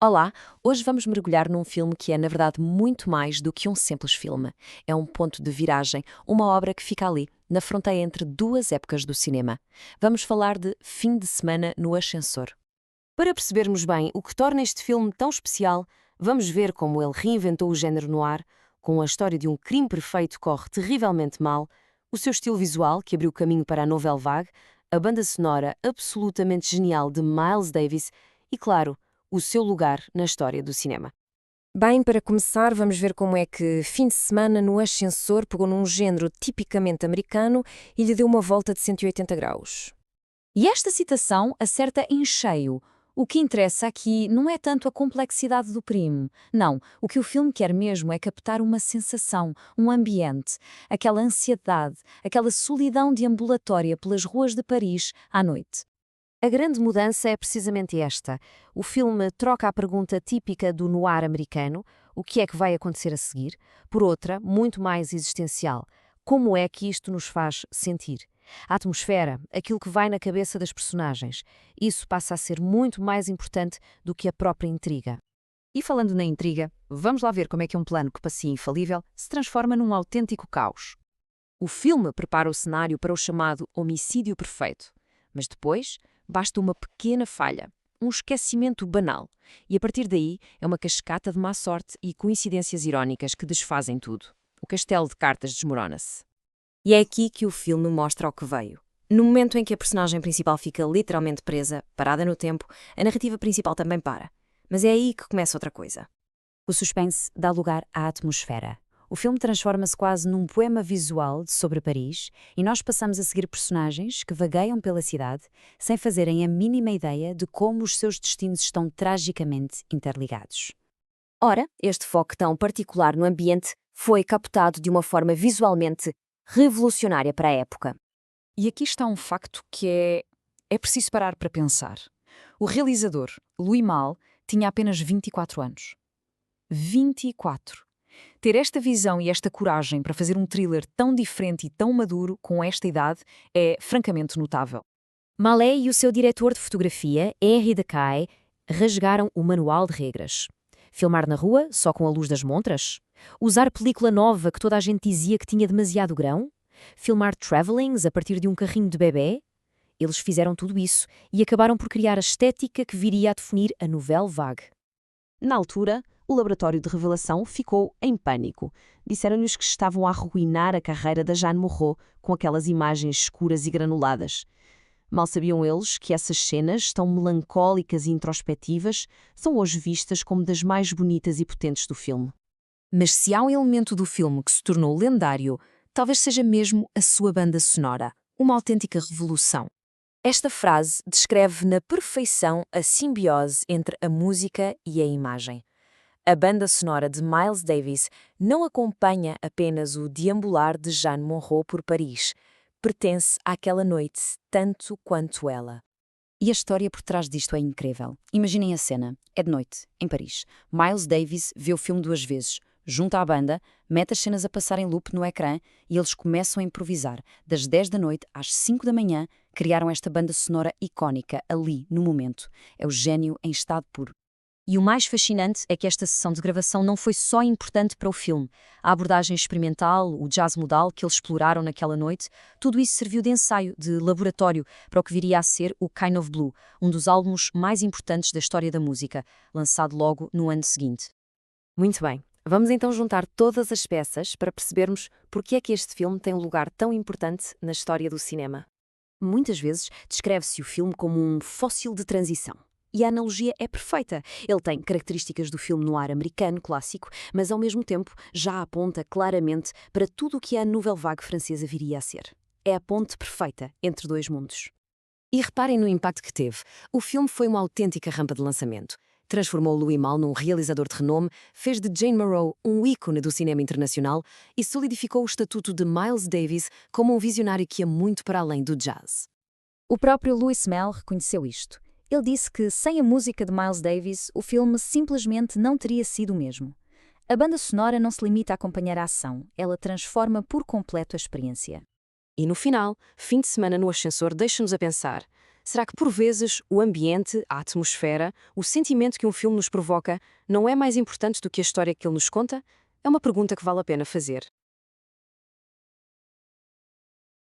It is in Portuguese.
Olá, hoje vamos mergulhar num filme que é, na verdade, muito mais do que um simples filme. É um ponto de viragem, uma obra que fica ali, na fronteira entre duas épocas do cinema. Vamos falar de Fim de Semana no Ascensor. Para percebermos bem o que torna este filme tão especial, vamos ver como ele reinventou o género noir, com a história de um crime perfeito que corre terrivelmente mal, o seu estilo visual, que abriu caminho para a nouvelle vague, a banda sonora absolutamente genial de Miles Davis e, claro, o seu lugar na história do cinema. Bem, para começar, vamos ver como é que Fim de Semana no Ascensor pegou num género tipicamente americano e lhe deu uma volta de 180 graus. E esta citação acerta em cheio. O que interessa aqui não é tanto a complexidade do crime. Não, o que o filme quer mesmo é captar uma sensação, um ambiente, aquela ansiedade, aquela solidão deambulatória pelas ruas de Paris à noite. A grande mudança é precisamente esta. O filme troca a pergunta típica do noir americano, o que é que vai acontecer a seguir, por outra, muito mais existencial. Como é que isto nos faz sentir? A atmosfera, aquilo que vai na cabeça das personagens. Isso passa a ser muito mais importante do que a própria intriga. E falando na intriga, vamos lá ver como é que um plano que parecia infalível se transforma num autêntico caos. O filme prepara o cenário para o chamado homicídio perfeito. Mas depois, basta uma pequena falha, um esquecimento banal. E a partir daí é uma cascata de má sorte e coincidências irónicas que desfazem tudo. O castelo de cartas desmorona-se. E é aqui que o filme mostra o que veio. No momento em que a personagem principal fica literalmente presa, parada no tempo, a narrativa principal também para. Mas é aí que começa outra coisa. O suspense dá lugar à atmosfera. O filme transforma-se quase num poema visual sobre Paris e nós passamos a seguir personagens que vagueiam pela cidade sem fazerem a mínima ideia de como os seus destinos estão tragicamente interligados. Ora, este foco tão particular no ambiente foi captado de uma forma visualmente revolucionária para a época. E aqui está um facto que é preciso parar para pensar. O realizador, Louis Malle, tinha apenas 24 anos. 24. Ter esta visão e esta coragem para fazer um thriller tão diferente e tão maduro com esta idade é francamente notável. Malle e o seu diretor de fotografia, Henri Decaille, rasgaram o manual de regras. Filmar na rua, só com a luz das montras? Usar película nova que toda a gente dizia que tinha demasiado grão? Filmar travelings a partir de um carrinho de bebê? Eles fizeram tudo isso e acabaram por criar a estética que viria a definir a nouvelle vague. Na altura, o laboratório de revelação ficou em pânico. Disseram-lhes que estavam a arruinar a carreira da Jeanne Moreau com aquelas imagens escuras e granuladas. Mal sabiam eles que essas cenas, tão melancólicas e introspectivas, são hoje vistas como das mais bonitas e potentes do filme. Mas se há um elemento do filme que se tornou lendário, talvez seja mesmo a sua banda sonora, uma autêntica revolução. Esta frase descreve na perfeição a simbiose entre a música e a imagem. A banda sonora de Miles Davis não acompanha apenas o deambular de Jeanne Moreau por Paris. Pertence àquela noite tanto quanto ela. E a história por trás disto é incrível. Imaginem a cena. É de noite, em Paris. Miles Davis vê o filme 2 vezes, junta à banda, mete as cenas a passar em loop no ecrã e eles começam a improvisar. Das 10 da noite às 5 da manhã, criaram esta banda sonora icónica ali, no momento. É o gênio em estado puro. E o mais fascinante é que esta sessão de gravação não foi só importante para o filme. A abordagem experimental, o jazz modal que eles exploraram naquela noite, tudo isso serviu de ensaio, de laboratório, para o que viria a ser o Kind of Blue, um dos álbuns mais importantes da história da música, lançado logo no ano seguinte. Muito bem, vamos então juntar todas as peças para percebermos porque é que este filme tem um lugar tão importante na história do cinema. Muitas vezes descreve-se o filme como um fóssil de transição. E a analogia é perfeita. Ele tem características do filme noir americano clássico, mas ao mesmo tempo já aponta claramente para tudo o que a nouvelle vague francesa viria a ser. É a ponte perfeita entre dois mundos. E reparem no impacto que teve. O filme foi uma autêntica rampa de lançamento. Transformou Louis Malle num realizador de renome, fez de Jane Moreau um ícone do cinema internacional e solidificou o estatuto de Miles Davis como um visionário que ia muito para além do jazz. O próprio Louis Malle reconheceu isto. Ele disse que, sem a música de Miles Davis, o filme simplesmente não teria sido o mesmo. A banda sonora não se limita a acompanhar a ação, ela transforma por completo a experiência. E no final, Fim de Semana no Ascensor deixa-nos a pensar: Será que, por vezes, o ambiente, a atmosfera, o sentimento que um filme nos provoca não é mais importante do que a história que ele nos conta? É uma pergunta que vale a pena fazer.